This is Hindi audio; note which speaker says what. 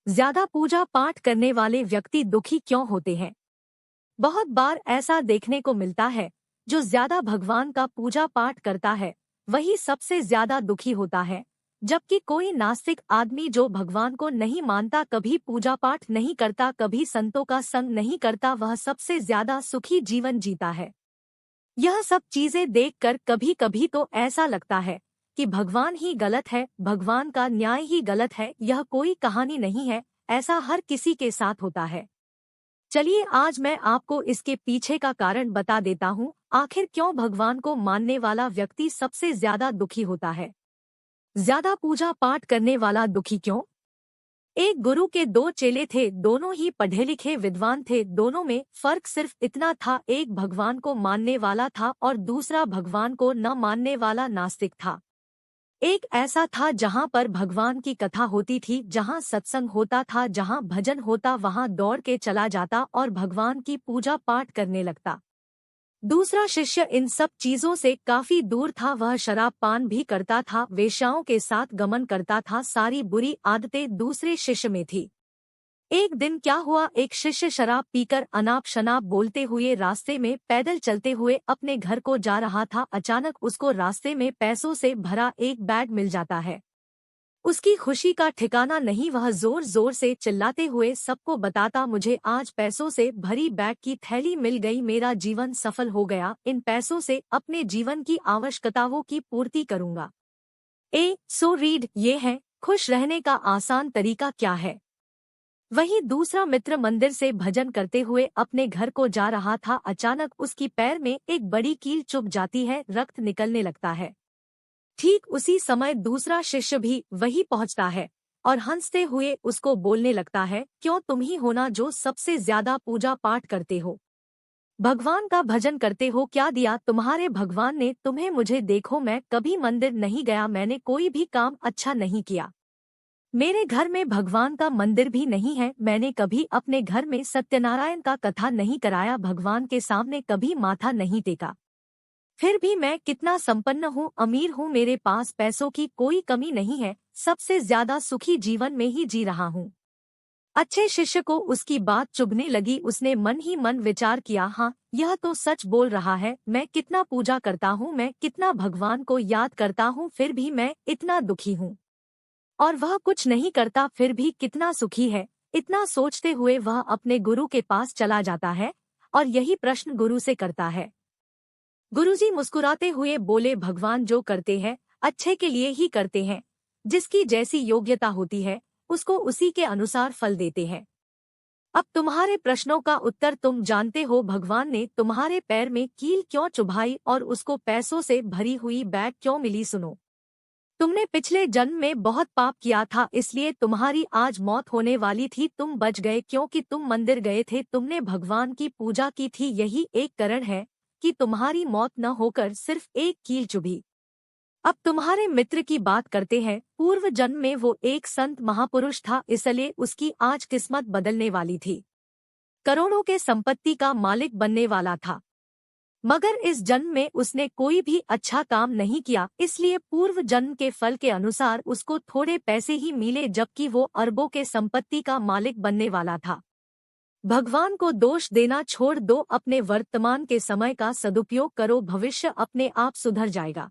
Speaker 1: ज्यादा पूजा पाठ करने वाले व्यक्ति दुखी क्यों होते हैं? बहुत बार ऐसा देखने को मिलता है, जो ज्यादा भगवान का पूजा पाठ करता है वही सबसे ज्यादा दुखी होता है, जबकि कोई नास्तिक आदमी जो भगवान को नहीं मानता, कभी पूजा पाठ नहीं करता, कभी संतों का संग नहीं करता, वह सबसे ज्यादा सुखी जीवन जीता है। यह सब चीजें देखकर कभी कभी तो ऐसा लगता है कि भगवान ही गलत है, भगवान का न्याय ही गलत है। यह कोई कहानी नहीं है, ऐसा हर किसी के साथ होता है। चलिए आज मैं आपको इसके पीछे का कारण बता देता हूँ, आखिर क्यों भगवान को मानने वाला व्यक्ति सबसे ज्यादा दुखी होता है। ज्यादा पूजा पाठ करने वाला दुखी क्यों? एक गुरु के दो चेले थे, दोनों ही पढ़े लिखे विद्वान थे। दोनों में फर्क सिर्फ इतना था, एक भगवान को मानने वाला था और दूसरा भगवान को न मानने वाला नास्तिक था। एक ऐसा था जहाँ पर भगवान की कथा होती थी, जहाँ सत्संग होता था, जहाँ भजन होता, वहाँ दौड़ के चला जाता और भगवान की पूजा पाठ करने लगता। दूसरा शिष्य इन सब चीजों से काफी दूर था, वह शराब पान भी करता था, वेश्याओं के साथ गमन करता था, सारी बुरी आदतें दूसरे शिष्य में थी। एक दिन क्या हुआ, एक शिष्य शराब पीकर अनाप शनाप बोलते हुए रास्ते में पैदल चलते हुए अपने घर को जा रहा था। अचानक उसको रास्ते में पैसों से भरा एक बैग मिल जाता है। उसकी खुशी का ठिकाना नहीं, वह जोर जोर से चिल्लाते हुए सबको बताता, मुझे आज पैसों से भरी बैग की थैली मिल गई, मेरा जीवन सफल हो गया, इन पैसों से अपने जीवन की आवश्यकताओं की पूर्ति करूंगा। सो रीड ये है, खुश रहने का आसान तरीका क्या है। वहीं दूसरा मित्र मंदिर से भजन करते हुए अपने घर को जा रहा था। अचानक उसकी पैर में एक बड़ी कील चुभ जाती है, रक्त निकलने लगता है। ठीक उसी समय दूसरा शिष्य भी वही पहुंचता है और हंसते हुए उसको बोलने लगता है, क्यों, तुम ही हो ना जो सबसे ज्यादा पूजा पाठ करते हो, भगवान का भजन करते हो, क्या दिया तुम्हारे भगवान ने तुम्हें, मुझे देखो, मैं कभी मंदिर नहीं गया, मैंने कोई भी काम अच्छा नहीं किया, मेरे घर में भगवान का मंदिर भी नहीं है, मैंने कभी अपने घर में सत्यनारायण का कथा नहीं कराया, भगवान के सामने कभी माथा नहीं टेका, फिर भी मैं कितना संपन्न हूँ, अमीर हूँ, मेरे पास पैसों की कोई कमी नहीं है, सबसे ज्यादा सुखी जीवन में ही जी रहा हूँ। अच्छे शिष्य को उसकी बात चुभने लगी, उसने मन ही मन विचार किया, हाँ यह तो सच बोल रहा है, मैं कितना पूजा करता हूँ, मैं कितना भगवान को याद करता हूँ, फिर भी मैं इतना दुखी हूँ, और वह कुछ नहीं करता फिर भी कितना सुखी है। इतना सोचते हुए वह अपने गुरु के पास चला जाता है और यही प्रश्न गुरु से करता है। गुरुजी मुस्कुराते हुए बोले, भगवान जो करते हैं अच्छे के लिए ही करते हैं, जिसकी जैसी योग्यता होती है उसको उसी के अनुसार फल देते हैं। अब तुम्हारे प्रश्नों का उत्तर तुम जानते हो, भगवान ने तुम्हारे पैर में कील क्यों चुभाई और उसको पैसों से भरी हुई बैग क्यों मिली। सुनो, तुमने पिछले जन्म में बहुत पाप किया था, इसलिए तुम्हारी आज मौत होने वाली थी, तुम बच गए क्योंकि तुम मंदिर गए थे, तुमने भगवान की पूजा की थी, यही एक कारण है कि तुम्हारी मौत न होकर सिर्फ एक कील चुभी। अब तुम्हारे मित्र की बात करते हैं, पूर्व जन्म में वो एक संत महापुरुष था, इसलिए उसकी आज किस्मत बदलने वाली थी, करोड़ों के संपत्ति का मालिक बनने वाला था, मगर इस जन्म में उसने कोई भी अच्छा काम नहीं किया, इसलिए पूर्व जन्म के फल के अनुसार उसको थोड़े पैसे ही मिले, जबकि वो अरबों के संपत्ति का मालिक बनने वाला था। भगवान को दोष देना छोड़ दो, अपने वर्तमान के समय का सदुपयोग करो, भविष्य अपने आप सुधर जाएगा।